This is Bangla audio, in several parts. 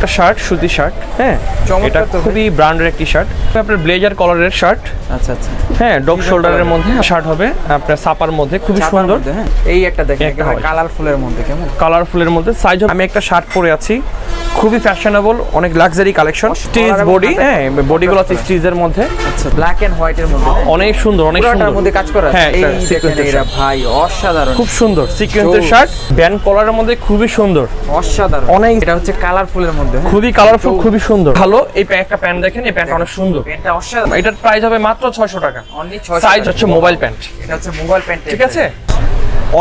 একটা শার্ট, সুতি শার্ট, হ্যাঁ এটা খুবই ব্র্যান্ডের একটি শার্ট। আপনার ব্লেজার কলারের শার্ট, আচ্ছা আচ্ছা, হ্যাঁ ডগ শোল্ডারের মধ্যে শার্ট হবে, আপনার ছাপার মধ্যে খুবই সুন্দর। এই একটা দেখেন কালারফুলের মধ্যে, কেমন কালারফুলের মধ্যে সাইজ। আমি একটা শার্ট পরে আছি, খুবই ফ্যাশনেবল, অনেক লাক্সারি কালেকশন, স্টিচ বডি, হ্যাঁ বডিগুলো আছে স্টিচের মধ্যে। আচ্ছা, ব্ল্যাক এন্ড হোয়াইটের মধ্যে অনেক সুন্দর, অনেক সুন্দর মধ্যে কাজ করা। হ্যাঁ এই দেখেন এরা ভাই অসাধারণ, খুব সুন্দর সিকোয়েন্সের শার্ট, ব্যান্ড কলারের মধ্যে খুবই সুন্দর, অসাধারণ অনেক। এটা হচ্ছে কালারফুলের মধ্যে, খুবই কালারফুল, খুবই সুন্দর, ভালো। এই একটা প্যান্ট দেখেন, এই প্যান্টটা অনেক সুন্দর, এটা অসাধারণ। এটার প্রাইস হবে মাত্র 600 টাকা, অনলি 600। সাইজ হচ্ছে মোবাইল প্যান্ট, এটা হচ্ছে মোবাইল প্যান্ট, ঠিক আছে?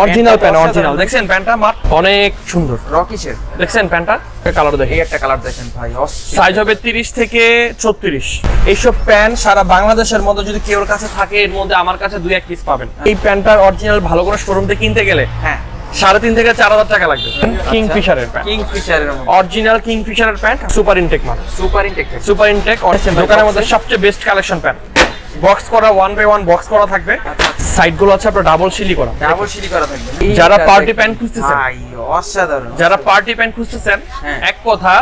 Original pant, original. দেখছেন প্যান্টটা অনেক সুন্দর, রকিশের। দেখছেন প্যান্টটা, কালার দেখেন, এই একটা কালার দেখেন ভাই, সাইজ হবে 30 থেকে 34। এইসব প্যান্ট সারা বাংলাদেশের মধ্যে যদি কেউর কাছে থাকে, এর মধ্যে আমার কাছে 2-1 পিস পাবেন। এই প্যান্টটার অরিজিনাল ভালো করে শোরুম থেকে কিনতে গেলে হ্যাঁ 3.5 থেকে 4,000 টাকা লাগবে। কিংফিশারের প্যান্ট, কিংফিশারের অরিজিনাল কিংফিশারের প্যান্ট, সুপার ইনটেক মাল, সুপার ইনটেক, সুপার ইনটেক দোকানের মধ্যে সবচেয়ে বেস্ট কালেকশন প্যান্ট। বক্স করা, 1 বাই 1 বক্স করা থাকবে, সাইড গুলো আছে আপনার ডাবল সিলি করা, ডাবল সিলি করা থাকবে। যারা পার্টি প্যান্ট খুঁজতেছেন ভাই অসাধারণ, যারা পার্টি প্যান্ট খুঁজতেছেন, এক কথা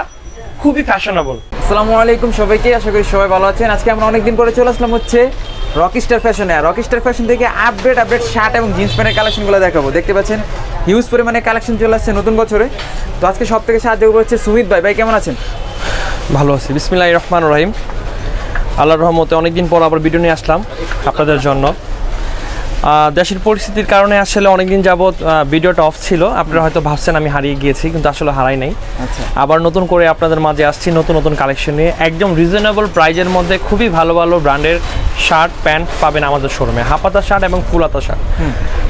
খুবই ফ্যাশনেবল। আসসালামু আলাইকুম সবাইকে, আশা করি সবাই ভালো আছেন। আজকে আমরা অনেকদিন পরে চলে আসলাম হচ্ছে রকিস্টার ফ্যাশনে। রকিস্টার ফ্যাশন থেকে আপডেট শার্ট এবং জিন্স প্যান্টের কালেকশনগুলো দেখাবো। দেখতে পাচ্ছেন হিউজ পরিমাণে কালেকশন চলে আসছে নতুন বছরে। তো আজকে সব থেকে সাহায্য করবো হচ্ছে সুমিত ভাই। ভাই কেমন আছেন? ভালো আছি, বিসমিল্লাহির রহমানির রহিম। আল্লাহর রহমতে অনেকদিন পর আবার ভিডিও নিয়ে আসলাম আপনাদের জন্য। দেশের পরিস্থিতির কারণে আসলে অনেকদিন যাবত ভিডিওটা অফ ছিল। আপনারা হয়তো ভাবছেন আমি হারিয়ে গিয়েছি, কিন্তু আসলে হারাই নাই। আবার নতুন করে আপনাদের মাঝে আসছি নতুন নতুন কালেকশন নিয়ে। একদম রিজনেবল প্রাইজের মধ্যে খুবই ভালো ভালো ব্র্যান্ডের শার্ট প্যান্ট পাবেন আমাদের শোরুমে, হাফাতা শার্ট এবং ফুলাতা শার্ট।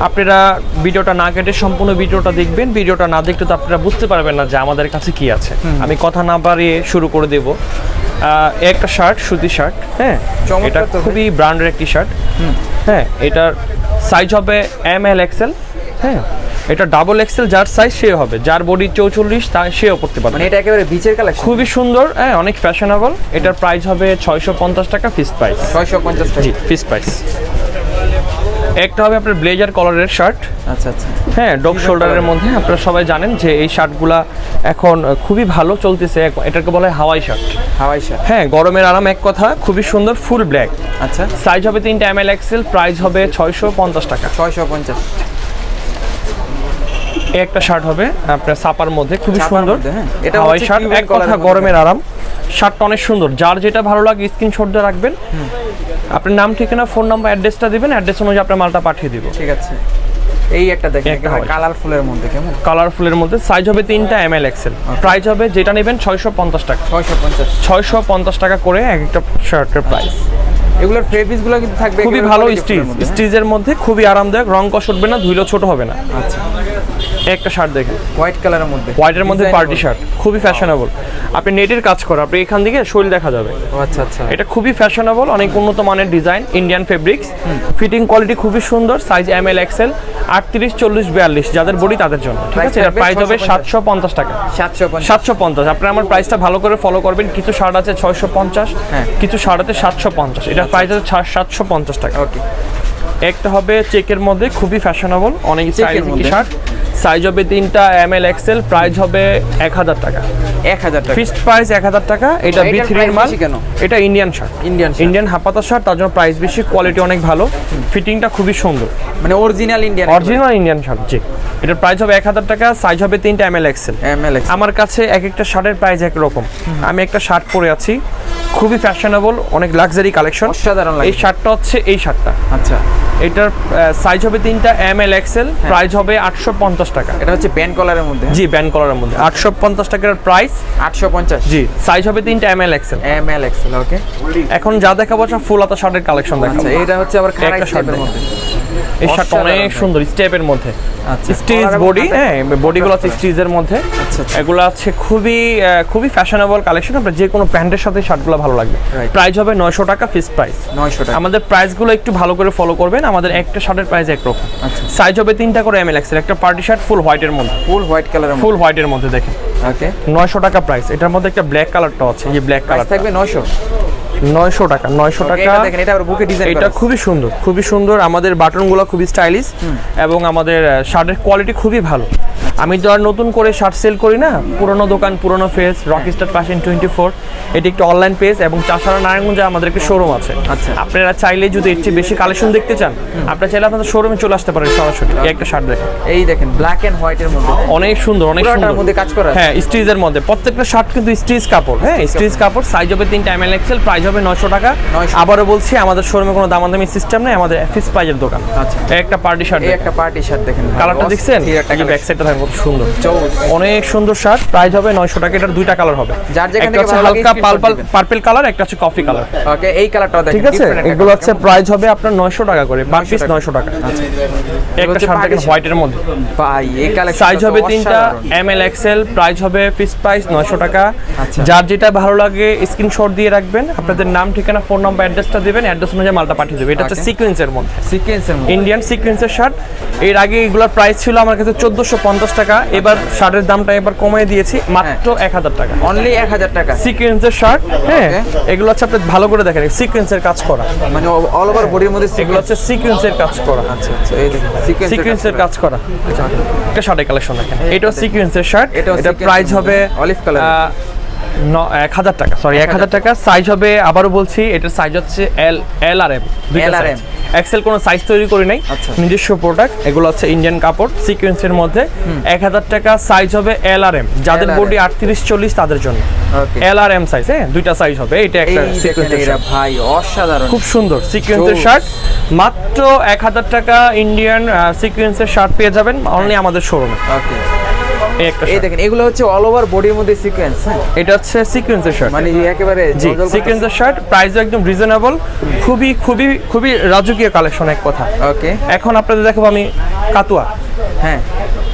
আপনারা ভিডিওটা না কেটে সম্পূর্ণ ভিডিওটা দেখবেন। ভিডিওটা না দেখলে তো আপনারা বুঝতে পারবেন না যে আমাদের কাছে কি আছে। আমি কথা না বাড়িয়ে শুরু করে দেব। একটা শার্ট, সুতি শার্ট, হ্যাঁ এটা খুবই ব্র্যান্ডের একটি শার্ট। হ্যাঁ এটার সাইজ হবে ML XL, হ্যাঁ এটা ডাবল XL, যার সাইজ সে হবে, যার বডি 44 তা সেও পড়তে পারবে। মানে এটা একেবারে বিচের কালেকশন, খুবই সুন্দর, হ্যাঁ অনেক ফ্যাশনেবল। এটার প্রাইস হবে 650 টাকা, ফিক্সড প্রাইস 650 টাকা, জি ফিক্সড প্রাইস। একটা হবে আপনার ব্লেজার কলারের শার্ট, আচ্ছা আচ্ছা, হ্যাঁ ডগ শোল্ডারের মধ্যে। আপনারা সবাই জানেন যে এই শার্টগুলা এখন খুবই ভালো চলতেছে। এটাকে বলা হয় হাওয়াই শার্ট, হাওয়াই শার্ট, হ্যাঁ গরমের আরাম এক কথা, খুবই সুন্দর, ফুল ব্ল্যাক। আচ্ছা সাইজ হবে 3টা ML XL, প্রাইস হবে 650 টাকা, 650। একটা শার্ট হবে আপনার ছাপার মধ্যে, খুবই সুন্দর, এটা হাওয়াই শার্ট এক কথা, গরমের আরাম। শার্টটা অনেক সুন্দর, যার যেটা ভালো লাগে স্ক্রিনশট দিয়ে রাখবেন। আপনার নাম, ঠিকানা, ফোন নাম্বার, অ্যাড্রেসটা দিবেন, অ্যাড্রেস অনুযায়ী আপনার মালটা পাঠিয়ে দিব। ঠিক আছে। এই একটা দেখেন কালারফুলের মধ্যে, কেমন কালারফুলের মধ্যে, সাইজ হবে 3টা ML XL, প্রাইস হবে যেটা নেবেন 650 টাকা, 650 টাকা করে এক একটা শার্টের প্রাইস। এগুলোর ফেব্রিক্সগুলো কিন্তু থাকবে খুবই ভালো, স্টিচের মধ্যে খুবই আরামদায়ক, রং কষ উঠবে না, ধুইলেও ছোট হবে না। আচ্ছা একটা শার্ট দেখেন হোয়াইট কালারের মধ্যে, হোয়াইটের মধ্যে পার্টি শার্ট, খুবই ফ্যাশনেবল। আপনি নেটের কাজ করেন, আপনি এখান থেকে শরীর দেখা যাবে। আচ্ছা আচ্ছা, এটা খুবই ফ্যাশনেবল, অনেক উন্নত মানের design, Indian fabrics, fitting quality খুবই সুন্দর। সাইজ ML XL, 38, 40, 42 যাদের বডি তাদের জন্য, ঠিক আছে? এর প্রাইস হবে 750 টাকা, 750। আপনারা আমার প্রাইসটা ভালো করে ফলো করবেন। কিছু শার্ট আছে 650, কিছু শার্ট আছে 750, এটার প্রাইস আছে 750 টাকা। ওকে। একটা হবে চেকের মধ্যে, খুবই ফ্যাশনেবল, অনেক স্টাইলিশ শার্ট, সাইজ হবে 3টা ML XL, প্রাইস হবে 1000 টাকা, 1000 টাকা, ফিক্সড প্রাইস 1000 টাকা। এটা B3 এর মাল, এটা ইন্ডিয়ান শার্ট, ইন্ডিয়ান হাফাতা শার্ট, তার জন্য প্রাইস বেশি, কোয়ালিটি অনেক ভালো, ফিটিংটা খুবই সুন্দর, মানে অরিজিনাল ইন্ডিয়ান শার্ট। জি এটার প্রাইস হবে 1000 টাকা, সাইজ হবে 3টা ML XL। আমার কাছে এক একটা শার্টের প্রাইস এক রকম। আমি একটা শার্ট পরে আছি, খুবই ফ্যাশনেবল, অনেক লাক্সারি কালেকশন, অসাধারণ। এই শার্টটা হচ্ছে এই শার্টটা, আচ্ছা এটার সাইজ হবে 3টা ML XL, প্রাইস হবে 850 টাকা। এটা হচ্ছে ব্যান্ড কলারের মধ্যে, জি ব্যান্ড কলারের মধ্যে 850 টাকার প্রাইস, 850, জি সাইজ হবে 3টা ML XL। ওকে। এখন যা দেখাবো ফুল হাতা শার্টের কালেকশন দেখাবো। আচ্ছা এটা হচ্ছে আবার একটা শার্টের মধ্যে, এই শার্টটা অনেক সুন্দর, স্টেপের মধ্যে, আচ্ছা স্টিচ বডি, হ্যাঁ বডিগুলো আছে স্টিচের মধ্যে। আচ্ছা এগুলো আছে খুবই ফ্যাশনেবল কালেকশন। আপনার যে কোনো প্যান্টের সাথে শার্টগুলো ভালো লাগবে। প্রাইস হবে 900 টাকা, ফিক্সড প্রাইস 900 টাকা। আমাদের প্রাইসগুলো একটু ভালো করে ফলো করবেন। আমাদের একটা শার্টের প্রাইস একরকম, আচ্ছা সাইজ হবে 3টা করে ML XL। একটা পার্টি শার্ট ফুল হোয়াইটের মধ্যে, ফুল হোয়াইট কালারের, ফুল হোয়াইটের মধ্যে দেখেন, ওকে 900 টাকা প্রাইস। এটার মধ্যে একটা ব্ল্যাক কালারটা আছে, এই যে ব্ল্যাক প্রাইস কালার থাকবে 900 900 টাকা 900 টাকা। এটা দেখেন, এটা আবার বুকে ডিজাইন এটা খুবই সুন্দর। আমাদের বাটনগুলো খুবই স্টাইলিশ এবং আমাদের শার্টের কোয়ালিটি খুবই ভালো। আমি তো আর নতুন করে শার্ট সেল করি না, পুরনো দোকান, পুরনো ফেস, রকিস্টার ফ্যাশন 24। এটি একটি অনলাইন পেজ এবং চাষারা নারায়ণগঞ্জে আমাদের একটি শোরুম আছে। আচ্ছা। আপনারা চাইলে যদি এর চেয়ে বেশি কালেকশন দেখতে চান, আপনারা চাইলে আপনাদের শোরুমে চলে আসতে পারেন সরাসরি। এই একটা শার্ট দেখেন, এই দেখেন ব্ল্যাক এন্ড হোয়াইট এর মধ্যে অনেক সুন্দর, অনেক পুরোটার সুন্দর মধ্যে কাজ করা আছে। হ্যাঁ, স্টিচের মধ্যে প্রত্যেকটা শার্ট কিন্তু স্টিচ কাপড়। হ্যাঁ, স্টিচ কাপড়। সাইজ হবে 3টা এমএল এক্সেল, প্রাইস হবে 900 টাকা। 900 আবারও বলছি, আমাদের শোরুমে কোনো দামাদামি সিস্টেম নেই, আমাদের ফিক্স প্রাইজের দোকান। আচ্ছা। এই একটা পার্টি শার্ট, এই একটা পার্টি শার্ট দেখেন, কালারটা দেখছেন? এই ব্যাক সাইডটা দেখেন কত সুন্দর, অনেক সুন্দর শার্ট। প্রাইস হবে 900 টাকা। এটার দুইটা কালার হবে, যার যেখান একটা থেকে হচ্ছে ভালো লাগে হালকা screenshot দিবেন। পার্পল কালার, একটা হচ্ছে কফি কালার। ওকে, এই কালারটাও দেখেন, ঠিক আছে, different একটা এগুলো color, হচ্ছে কেমন? প্রাইস হবে আপনার 900 টাকা করে, পার পিস 900 টাকা। আচ্ছা, একটা হচ্ছে শার্ট party দেখেন shirt। হোয়াইটের মধ্যে, ভাই এই কালেকশন সাইজ হবে 3টা এমএল এক্সেল, প্রাইস হবে ফিক্স প্রাইস 900 টাকা। আচ্ছা। যার যেটা ভালো লাগে স্ক্রিনশট দিয়ে রাখবেন, আপনাদের নাম, ঠিকানা, ফোন নাম্বার, অ্যাড্রেসটা দিবেন, অ্যাড্রেস অনুযায়ী মালটা পাঠিয়ে দেবে। এটা হচ্ছে Okay. সিকোয়েন্সের মধ্যে, সিকোয়েন্সের মধ্যে ইন্ডিয়ান সিকোয়েন্সের শার্ট। এর আগে এগুলোর প্রাইস ছিল আমার কাছে 1450 টাকা, এবার শার্টের দামটা এবার কমিয়ে দিয়েছি মাত্র 1000 টাকা। অনলি 1000 টাকা, সিকোয়েন্সের শার্ট। হ্যাঁ, Okay. এগুলো হচ্ছে আপনি ভালো করে দেখেন, সিকোয়েন্সের কাজ করা, মানে অল ওভার বডির মধ্যে এগুলো হচ্ছে সিকোয়েন্সের কাজ করা। আচ্ছা আচ্ছা, এই দেখেন সিকোয়েন্সের কাজ করা একটা শার্টের কালেকশন দেখেন। এটাও সিকোয়েন্সের শার্ট, এটাও এটা sequence প্রাইস হবে অলিভ কালার, 1000 টাকা, সরি 1000 টাকা। সাইজ হবে, আবারও বলছি, এটার সাইজ হচ্ছে এল আর এম, দুইটা L আর সাইজ। M। এক্সেল কোনো সাইজ তৈরি করি নাই, আচ্ছা। নিজস্ব প্রোডাক্ট। এগুলো হচ্ছে ইন্ডিয়ান কাপড় সিকোয়েন্সের মধ্যে। 1000 টাকা, সাইজ হবে এল আর এম। যাদের L আর M। বডি 38-40 তাদের জন্য ওকে, এল আর এম সাইজ। হ্যাঁ, দুইটা সাইজ হবে। এটা এই একটা দেখেন সিকোয়েন্সের এরা শার্ট, ভাই অসাধারণ, খুব সুন্দর সিকোয়েন্সের জোস। শার্ট। মাত্র 1000 টাকা ইন্ডিয়ান সিকোয়েন্সের শার্ট পেয়ে যাবেন অনলি আমাদের শোরুমে। ওকে, এই একটা এই shirt। দেখেন এগুলো হচ্ছে অল ওভার বডির মধ্যে সিকোয়েন্স, হ্যাঁ এটা হচ্ছে সিকোয়েন্সের শার্ট, মানে একেবারে জি জলজল সিকোয়েন্সের শার্ট। প্রাইসও একদম রিজনেবল, খুবই রাজকীয় কালেকশন এক কথা। ওকে, এখন আপনাদের দেখাবো আমি কাতুয়া। হ্যাঁ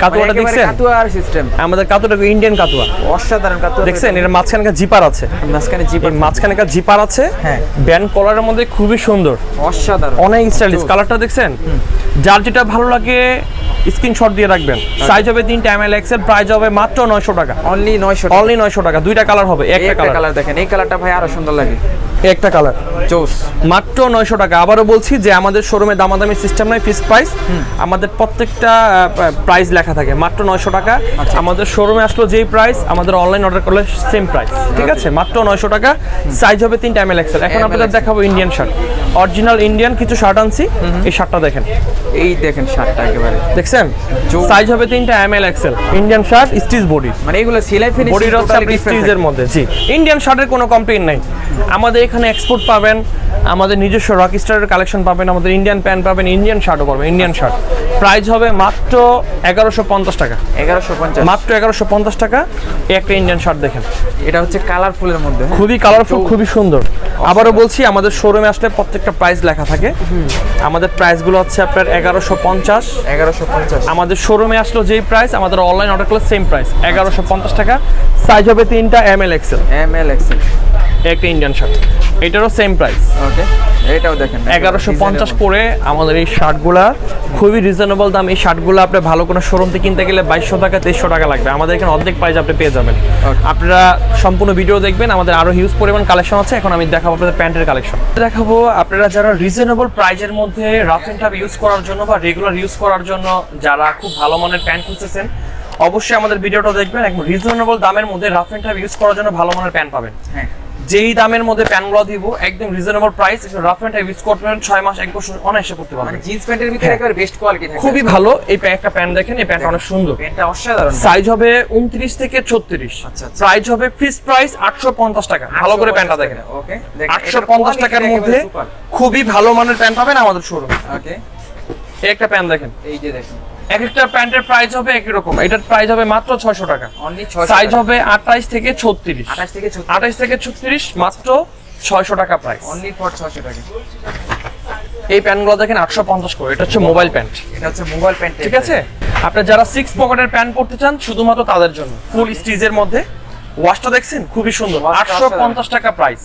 কাতুয়াটা মানে একেবারে দেখছেন? কাতুয়ার সিস্টেম, আমাদের কাতুয়াটা ইন্ডিয়ান কাতুয়া, অসাধারণ কাতুয়া দেখছেন? এর মাঝখানে একটা জিপার আছে, মাঝখানে জিপ, এই মাঝখানে একটা জিপার আছে। হ্যাঁ। ব্যান্ড কলারের মধ্যে খুবই সুন্দর, অসাধারণ, অনেক স্টাইলিশ। কালারটা দেখছেন? যার যেটা ভালো লাগে স্ক্রিনশট দিয়ে রাখবেন। সাইজ হবে 3টা এমএল এক্সেল, প্রাইস হবে মাত্র 900 টাকা। অনলি 900 অনলি 900 টাকা। দুইটা কালার হবে, এই একটা একটা কালার, কালার দেখেন, এই কালারটা ভাই আরো সুন্দর লাগে, একটা কালার, জোস। মাত্র 900 টাকা। আবারও বলছি যে আমাদের শোরুমে দামাদামি সিস্টেম নয়, ফিক্সড প্রাইস। আমাদের প্রত্যেকটা প্রাইস লেখা থাকে, মাত্র 900 টাকা। আমাদের শোরুমে আসলো যেই প্রাইস, আমাদের অনলাইন অর্ডার করলে সেম প্রাইস। ঠিক আছে, মাত্র 900 টাকা। সাইজ হবে 3টা এমএল এক্সেল। এখন আপনাদের দেখাবো ইন্ডিয়ান শার্ট, অরিজিনাল ইন্ডিয়ান কিছু শার্ট আনছি। এই শার্টটা দেখেন, এই দেখেন শার্টটা একেবারে, দেখছেন? জোস। সাইজ হবে 3টা M L XL, Indian shirt, stitch body. মানে এগুলো সেলাই ফিনিশিং বডির হচ্ছে আপনি স্টিচের মধ্যে। জি, ইন্ডিয়ান শার্টের কোনো কমপ্লেইন নাই। আমাদের এখানে এক্সপোর্ট পাবেন, আমাদের নিজস্ব রকিস্টারের কালেকশন পাবেন, আমাদের ইন্ডিয়ান প্যান্ট পাবেন, ইন্ডিয়ান শার্টও পাবেন। ইন্ডিয়ান শার্ট প্রাইস হবে মাত্র 1150 টাকা, 1150, মাত্র 1150 টাকা। এই একটা ইন্ডিয়ান শার্ট দেখেন, এটা হচ্ছে কালারফুলের মধ্যে, হ্যাঁ? খুবই কালারফুল, খুবই সুন্দর। আবারও বলছি, আমাদের শোরুমে আসলে প্রত্যেকটা প্রাইস লেখা থাকে। আমাদের প্রাইসগুলো হচ্ছে আপনার 1150। 1150, আমাদের শোরুমে আসলো যেই প্রাইস, আমাদের অনলাইন অর্ডার করলে সেম প্রাইস, 1150 টাকা। সাইজ হবে 3টা এমএল এক্সেল, এমএল এক্সেল, একটা ইন্ডিয়ান শার্ট, এটারও সেম প্রাইস। ওকে, এটাও দেখেন 1150 করে আমাদের এই শার্টগুলা, খুবই রিজনেবল দাম। এই শার্টগুলো আপনি ভালো কোনো শোরুম থেকে কিনতে গেলে 2200 টাকা 2300 টাকা লাগবে, আমাদের এখানে অর্ধেক প্রাইস আপনি পেয়ে যাবেন। আপনারা সম্পূর্ণ ভিডিও দেখবেন, আমাদের আরো হিউজ পরিমাণ কালেকশন আছে। এখন আমি দেখাবো আপনাদের প্যান্টের কালেকশন দেখাবো। আপনারা যারা রিজনেবল প্রাইজের মধ্যে রাফ এন্ড টাফ ইউজ করার জন্য বা রেগুলার ইউজ করার জন্য যারা খুব ভালো মানের প্যান্ট খুঁজতেছেন, অবশ্যই আমাদের ভিডিওটা দেখবেন। একদম রিজনেবল দামের মধ্যে রাফ এন্ড টাফ ইউজ করার জন্য ভালো মানের প্যান্ট পাবেন। হ্যাঁ, যেই দামের মধ্যে প্যান্টগুলো দিব, একদম reasonable price, rough and tough use করতে পারেন, 6 মাস 1 বছর অনায়াসে করতে পারবেন। মানে জিন্স প্যান্টের ভিতরে একেবারে বেস্ট কোয়ালিটি থাকে, খুবই ভালো। এই একটা প্যান্ট দেখেন, এই প্যান্টটা অনেক সুন্দর, প্যান্টটা অসাধারণ, সাইজ হবে 29 থেকে 36। আচ্ছা, আচ্ছা। প্রাইস হবে ফিক্সড প্রাইস 850 টাকা। ভালো করে প্যান্টটা দেখেন, ওকে, 850 টাকার মধ্যে খুবই ভালো মানের প্যান্ট পাবেন আমাদের শোরুমে। ওকে, এই একটা প্যান্ট দেখেন, এই যে দেখুন, এক একটা প্যান্টের প্রাইস হবে একই রকম। এটার প্রাইস হবে মাত্র 600 টাকা। অনলি 600, সাইজ হবে 28 থেকে 36, 28 থেকে 36, 28 থেকে 36, মাত্র 600 টাকা প্রাইস। অনলি ফর 600 টাকা। এই প্যান্টগুলো দেখেন 850 করে। এটা হচ্ছে মোবাইল প্যান্ট, এটা হচ্ছে মোবাইল প্যান্ট, ঠিক আছে? আপনারা যারা 6 পকেটের প্যান্ট পরতে চান, শুধুমাত্র তাদের জন্য ফুল স্টিচের মধ্যে। ওয়াশটা দেখছেন, খুবই সুন্দর। ওয়াশটা 850 টাকা প্রাইস,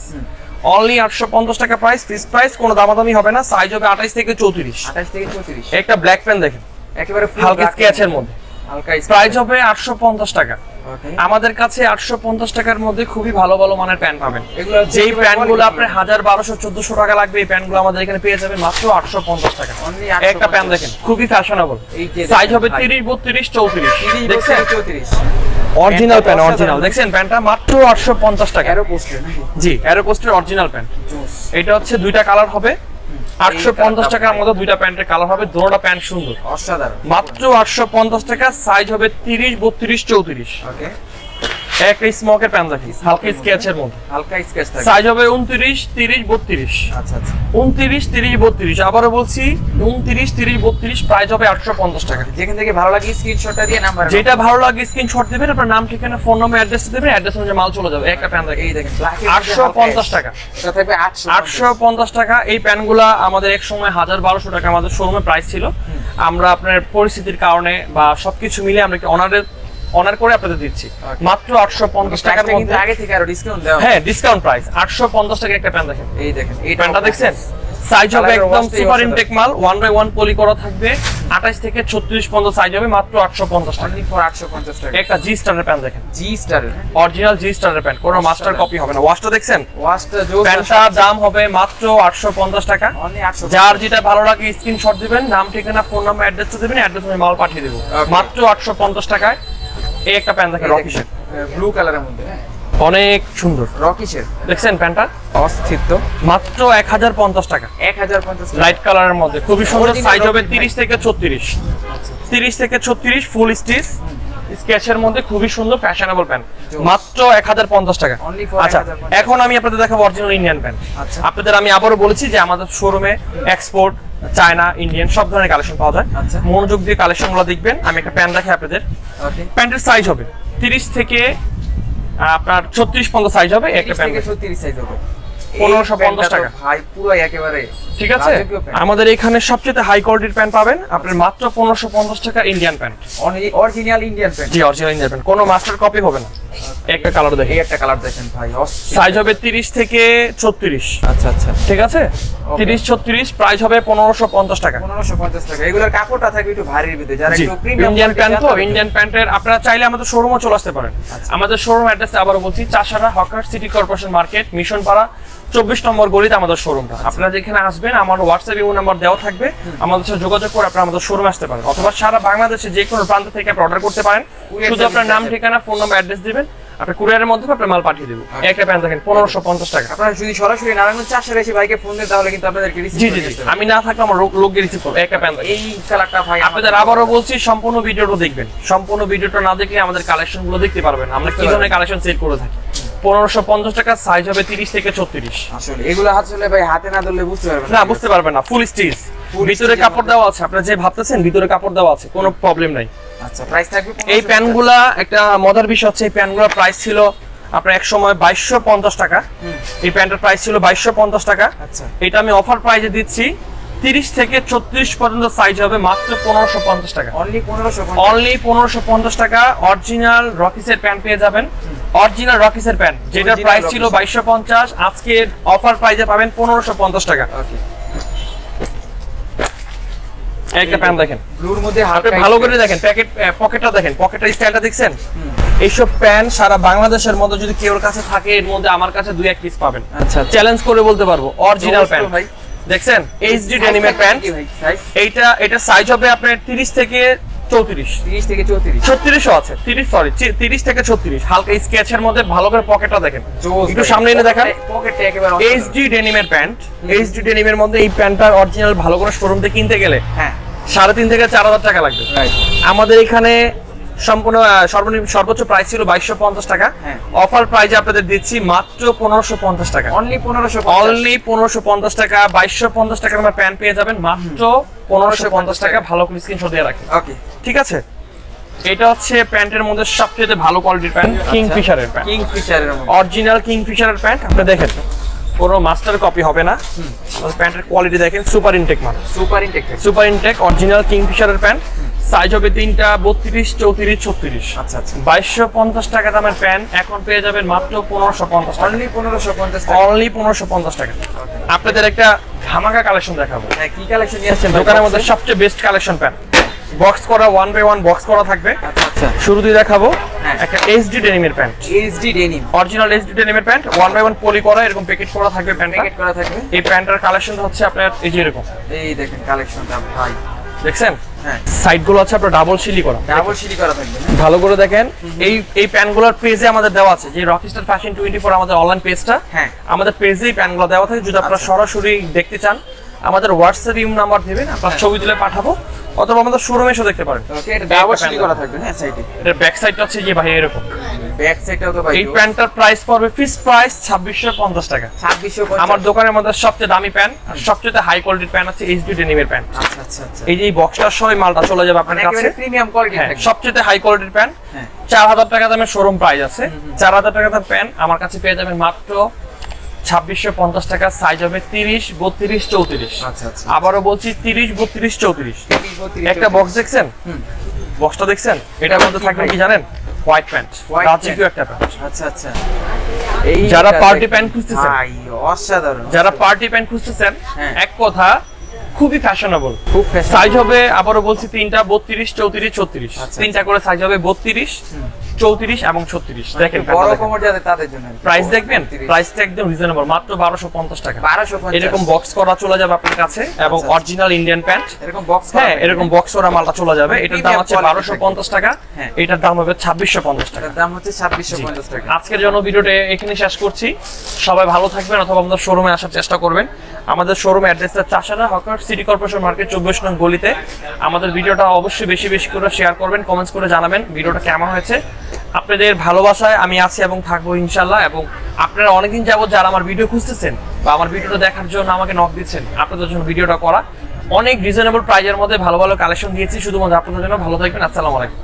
অনলি 850 টাকা প্রাইস, ফিক্স প্রাইস, কোনো দামাদামি হবে না। সাইজ হবে 28 থেকে 34। 28 থেকে 34, একটা ব্ল্যাক প্যান্ট দেখেন, একেবারে ফুল হালকা স্কেচের মধ্যে, হালকা প্রাইস হবে 850 টাকা। ওকে, আমাদের কাছে 850 টাকার মধ্যে খুবই ভালো ভালো মানের প্যান্ট পাবেন। এগুলো যেই প্যান্টগুলো আপনার 1000 1200 1400 টাকা লাগবে, এই প্যান্টগুলো আমাদের এখানে পেয়ে যাবেন মাত্র 850 টাকা। অনলি একটা প্যান্ট দেখেন খুবই ফ্যাশনেবল, এই যে সাইজ হবে 30 32 34। দেখছেন 34 অরিজিনাল প্যান্ট, অসাধারণ। অরিজিনাল দেখছেন প্যান্টটা মাত্র 850 টাকা। এরো পোস্টার নাকি? জি অ্যারোপোস্টের অরিজিনাল প্যান্ট। জোস। এটা হচ্ছে দুইটা কালার হবে, 850 টাকার মতো দুইটা প্যান্টের কালার হবে, দুটোটা প্যান্ট সুন্দর। অসাধারণ। মাত্র 850 টাকা, সাইজ হবে 30 32 34। ওকে, একটা স্মোকের প্যান্ট দেখি হালকা স্কেচের মধ্যে, হালকা স্কেচ থাকে। সাইজ হবে 29 30 32। আচ্ছা আচ্ছা, 29 30 32, আবারও বলছি 29 30 32, প্রাইস হবে 850 টাকা। যেখান থেকে ভালো লাগে স্ক্রিনশটটা দিয়ে নাম্বার যেটা ভালো লাগে স্ক্রিনশট দিবেন, আপনার নাম ঠিকানা ফোন নাম্বার অ্যাড্রেস দিবেন, অ্যাড্রেস অনুযায়ী মাল চলে যাবে। একটা প্যান্ট দেখি এই দেখেন ব্ল্যাক 850 টাকা। এটা থাকবে 850 850 টাকা। এই প্যান্টগুলা আমাদের এক সময় 1000 1200 টাকা আমাদের শোরুমে প্রাইস ছিল। আমরা আপনার পরিস্থিতির কারণে বা সবকিছু মিলে আমরা অনার করে আপনাদের দিচ্ছি মাত্র 850 টাকার টাকাটা কিন্তু মধ্যে। আগে থেকে আরো ডিসকাউন্ট দেওয়া। হ্যাঁ ডিসকাউন্ট প্রাইস 850 টাকা একটা প্যান্ট দেখেন। এই দেখেন এই প্যান্টটা দেখছেন, সাইজ হবে একদম সুপার ইনটেক মাল, 1/1 পলি করা থাকবে, 28 থেকে 36 পর্যন্ত সাইজ হবে, মাত্র 850 টাকা। অনলি ফর 850 টাকা। একটা জি স্টারের প্যান্ট দেখেন, জি স্টার অরিজিনাল জি স্টারের প্যান্ট, কোনো মাস্টার কপি হবে না। ওয়াশটা দেখছেন, ওয়াশটা জোস। প্যান্টটার দাম হবে মাত্র 850 টাকা। অনলি 850। যার যেটা ভালো লাগে স্ক্রিনশট দিবেন, নাম ঠিকানা ফোন নাম্বার অ্যাড্রেসটা দিবেন, অ্যাড্রেস আমি মাল পাঠিয়ে দেব মাত্র 850 টাকায়। এই একটা প্যান্ট দেখেন রকিশের, ব্লু কালারের মধ্যে অনেক সুন্দর। রকিশের দেখছেন প্যান্টটা অস্থির তো। মাত্র 1050 টাকা, 1050 টাকা। লাইট কালারের মধ্যে খুবই সুন্দর। Original সাইজ হবে Rocky 30 থেকে 36, 30 থেকে 36 ফুল স্টিচ স্কেচের মধ্যে খুবই সুন্দর ফ্যাশনেবল প্যান্ট, মাত্র 1050 টাকা। Only for আচ্ছা 1050 এখন আমি আপনাদের দেখাবো অরিজিনাল ইন্ডিয়ান প্যান্ট। আচ্ছা। আপনাদের আমি আবারও বলেছি যে আমাদের শোরুমে এক্সপোর্ট, চায়না, ইন্ডিয়ান সব ধরনের কালেকশন পাওয়া যায়। আচ্ছা। মনোযোগ দিয়ে কালেকশনগুলো দেখবেন। আমি একটা প্যান্ট দেখাই আপনাদের। ওকে, প্যান্টের সাইজ হবে 30 থেকে আপনার 36 পর্যন্ত সাইজ হবে একটা 30 প্যান্ট। থেকে 36 সাইজ হবে। 1550 টাকা। ভাই পুরো একেবারে ঠিক আছে, রাজকীয় প্যান্ট। আমাদের এখানে সবচেয়ে হাই কোয়ালিটির প্যান্ট পাবেন আপনার মাত্র 1550 টাকা Indian pant. Original Indian pant. জি অরিজিনাল ইন্ডিয়ান প্যান্ট, কোনো মাস্টার কপি হবে না। একটা কালার দেখি, এই একটা কালার দেখেন ভাই অস্থির। সাইজ হবে 30 থেকে 36। আচ্ছা আচ্ছা, ঠিক আছে, 30 36, প্রাইস হবে 1550 টাকা। 1550 টাকা। এগুলোর কাপড়টা থাকবে একটু ভারীর ভিতরে, যারা জি একটু প্রিমিয়াম ইন্ডিয়ান প্যান্ট তো, ইন্ডিয়ান প্যান্টের আপনারা চাইলে আমাদের শোরুমে চলে আসতে পারেন। আমাদের শোরুম অ্যাড্রেসটা আবারও বলছি, Chashara hawker city corporation market, Mission Para 24 নম্বর গলিতে আমাদের শোরুমটা। আপনারা যেখানে আসবেন আমার হোয়াটসঅ্যাপ ইমো নাম্বার দেওয়া থাকবে, আমাদের সাথে যোগাযোগ করে আপনারা আমাদের শোরুমে আসতে পারেন, অথবা সারা বাংলাদেশে যে কোনো প্রান্ত থেকে আপনি অর্ডার করতে পারেন। শুধু আপনার নাম ঠিকানা ফোন নাম্বার অ্যাড্রেস দিবেন, আপনার কুরিয়ারের মাধ্যমে আপনার মাল পাঠিয়ে দেবো। একটা প্যান্ট দেখেন 1550 টাকা। আপনারা যদি সরাসরি নারায়ণগঞ্জ চাষারা এসে বাইকে ফোন দেন তাহলে কিন্তু আপনাদেরকে রিসিভ জি জি জি, আমি না থাকলে আমার লোককে রিসিভ করবো। একটা প্যান্ট দেখেন। এই কালারটা ভাই আপনাদের আবারও বলছি সম্পূর্ণ ভিডিওটা দেখবেন, সম্পূর্ণ ভিডিওটা না দেখলে আমাদের কালেকশন গুলো দেখতে পারবেন আমরা কি ধরনের কালেকশন সেল করে থাকি। 1550 টাকা, সাইজ হবে 30 থেকে 36। আসলে এগুলো আসলে ভাই হাতে না ধরলে বুঝতে পারবেন না বুঝতে পারবেন না, ফুল স্টিচ, ভিতরে stitch কাপড় দেওয়া আছে। আপনারা যে ভাবতেছেন ভিতরে কাপড় দেওয়া আছে, কোনো প্রবলেম নাই। আচ্ছা, প্রাইস থাকবে এই প্যান্টগুলা একটা মজার বিষয় হচ্ছে, এই প্যান্টগুলা প্রাইস ছিল আপনার এক সময় 2250 টাকা। এই প্যান্টের প্রাইস ছিল 2250 টাকা। আচ্ছা, এটা আমি অফার প্রাইসে দিচ্ছি 30 থেকে 36 পর্যন্ত সাইজ হবে মাত্র 1550 টাকা। অনলি 1550। অনলি 1550 টাকা অরিজিনাল রকিসের প্যান্ট পেয়ে যাবেন। অরিজিনাল রকিসের প্যান্ট যেটার Original প্রাইস ছিল Rockies। 2250, আজকে অফার প্রাইসে পাবেন 1550 টাকা। ওকে, একটা প্যান্ট দেখেন, ব্লুর মধ্যে আপনি হালকা ভালো করে দেখেন, পকেটটা দেখেন, পকেটের স্টাইলটা দেখছেন। এইসব প্যান্ট সারা বাংলাদেশের মধ্যে যদি কেউর কাছে থাকে, এর মধ্যে আমার কাছে 2-1 পিস পাবেন। আচ্ছা, চ্যালেঞ্জ করে বলতে পারবো অরিজিনাল জোস তো প্যান্ট ভাই। দেখছেন, এইচডি ডেনিমের প্যান্ট। এটা সাইজ হবে আপনার 30 থেকে 34, 30 থেকে 34। 36ও আছে, 30 থেকে 36, হালকা স্কেচের মধ্যে। ভালো করে পকেটটা দেখেন, জোস একটু ভাই। সামনে এনে দেখান। পকেটটা একেবারে এইচডি ডেনিমের প্যান্ট, এইচডি ডেনিমের মধ্যে এই প্যান্টটার অরিজিনাল ভালো করে শোরুম থেকে কিনতে গেলে হ্যাঁ 3.5 থেকে 4000 টাকা লাগবে। রাইট। আমাদের এখানে সম্পূর্ণ সর্বোচ্চ প্রাইস ছিল 2250 টাকা। হ্যাঁ। অফার প্রাইসে আপনাদের দিচ্ছি মাত্র 1550 টাকা। অনলি 1550। অনলি 1550 টাকা, 2250 টাকার আমার প্যান্ট পেয়ে যাবেন মাত্র 1550 টাকা। ভালো করে স্ক্রিনশট দিয়ে রাখেন, ওকে, ঠিক আছে। এটা হচ্ছে প্যান্টের মধ্যে সবচেয়ে ভালো কোয়ালিটির প্যান্ট, কিংফিশারের প্যান্ট, কিংফিশারের মধ্যে অরিজিনাল কিংফিশারের প্যান্ট। আপনি দেখেন কোনো মাস্টার কপি হবে না। আমাদের প্যান্টের কোয়ালিটি দেখেন, সুপার ইনটেক মাল, super intact. Super intact original কিংফিশারের প্যান্ট। সাইজ হবে 3টা 32 34 36। আচ্ছা আচ্ছা, 2250 টাকা দামের প্যান্ট এখন পেয়ে যাবেন মাত্র 1550 টাকা। অনলি 1550 টাকা। অনলি 1550 টাকা। আপনাদের একটা ধামাকা কালেকশন দেখাবো। হ্যাঁ, কি কালেকশন নিয়ে আসছেন দোকানের মধ্যে সবচেয়ে বেস্ট কালেকশন প্যান্ট। বক্স করা 1x1 বক্স করা থাকবে। আচ্ছা আচ্ছা, শুরুতেই দেখাবো হ্যাঁ। একটা এইচডি ডেনিমের pant, HD denim original HD ডেনিমের প্যান্ট 1x1 পলি করা, এরকম প্যাকেট করা থাকবে প্যান্টটা। প্যাকেট করা থাকবে। এই প্যান্টের কালেকশন হচ্ছে আপনার এই যে এরকম, এই দেখেন কালেকশনটা ভাই, দেখছেন হ্যাঁ সাইড গুলো আছে আপনার ডাবল সিলি করা। ডাবল সিলি করা থাকবে, হ্যাঁ? ভালো করে দেখেন, এই প্যান্টগুলোর পেজে আমাদের দেওয়া আছে, যে রকিস্টার ফ্যাশন 24 আমাদের অনলাইন পেজটা, হ্যাঁ। আমাদের পেজেই প্যান্টগুলো দেওয়া থাকে। যদি আপনারা সরাসরি দেখতে চান আমাদের হোয়াটসঅ্যাপ নাম্বার দিবেন, আপনার ছবি তুলে পাঠাবো, অথবা আমাদের শোরুমে এসে দেখতে পারেন। ওকে, এটা ডাবল সিলি করা থাকবে, হ্যাঁ সাইডে। এটার ব্যাক সাইডটা হচ্ছে যে ভাই এরকম। ব্যাক সাইডটাও তো ভাই এই প্যান্টটার প্রাইস পড়বে ফিক্স প্রাইস 2650 টাকা। 2650। আমার দোকানের মধ্যে সবচেয়ে দামি প্যান্ট আর সবচেয়ে হাই কোয়ালিটির প্যান্ট আছে এইচডি ডেনিমের প্যান্ট। আচ্ছা আচ্ছা আচ্ছা, এই যে এই বক্সটার সহ মালটা চলে যাবে আপনার কাছে। একেবারে প্রিমিয়াম কোয়ালিটি হ্যাঁ, থাকবে। সবচেয়ে হাই কোয়ালিটির প্যান্ট। হ্যাঁ। 4000 টাকা দামের শোরুম প্রাইস আছে। 4000 টাকা দামের প্যান্ট আমার কাছে পেয়ে যাবেন মাত্র 2650 টাকা। সাইজ হবে 30, 32, 34। আচ্ছা আচ্ছা, আবারও বলছি 30, 32, 34। 32, একটা বক্স দেখছেন, হুম। বক্সটা দেখছেন, এটার মধ্যে থাকবে কি জানেন? হোয়াইট প্যান্ট, White রাজকীয় একটা প্যান্ট। আচ্ছা আচ্ছা, যারা party pant খুঁজতেছেন, ভাই অসাধারণ, যারা পার্টি প্যান্ট খুঁজতেছেন, হ্যাঁ। এক কথা খুবই ফ্যাশনেবল। খুব ফ্যাশন। সাইজ হবে আবারও বলছি তিনটা, 32, 34, 36। আচ্ছা। তিনটা করে সাইজ হবে 32, 34 এবং 36। দেখেন বড় কোমর যাদের তাদের জন্য। প্রাইস দেখবেন, 32। প্রাইসটা একদম রিজনেবল, মাত্র 1250 টাকা। 1250। এরকম বক্স করা চলে যাবে আপনার কাছে, এবং আচ্ছা। Original Indian pant. এরকম বক্স হ্যাঁ, এরকম বক্স করা মালটা চলে যাবে। এটার দাম Premium হচ্ছে quality 1250 টাকা, হ্যাঁ। এটার দাম হবে 2650 টাকা। এটার দাম হচ্ছে 2650 টাকা। আজকের জন্য ভিডিওটা এখানে শেষ করছি। সবাই ভালো থাকবেন, অথবা আমাদের শোরুমে আসার চেষ্টা করবেন। আমাদের শোরুম অ্যাড্রেসটা Chashara hawker city corporation market 24 নং গলিতে। আমাদের ভিডিওটা অবশ্যই বেশি বেশি করে শেয়ার করবেন, কমেন্টস করে জানাবেন ভিডিওটা কেমন হয়েছে। আপনাদের ভালোবাসায় আমি আছি এবং থাকবো ইনশাল্লাহ। এবং আপনারা অনেকদিন যাবত যারা আমার ভিডিও খুঁজতেছেন বা আমার ভিডিওটা দেখার জন্য আমাকে নক দিচ্ছেন, আপনাদের জন্য ভিডিওটা করা। অনেক রিজনেবল প্রাইজের মধ্যে ভালো ভালো কালেকশন দিয়েছি শুধুমাত্র আপনাদের জন্য। ভালো থাকবেন, আসসালামু আলাইকুম।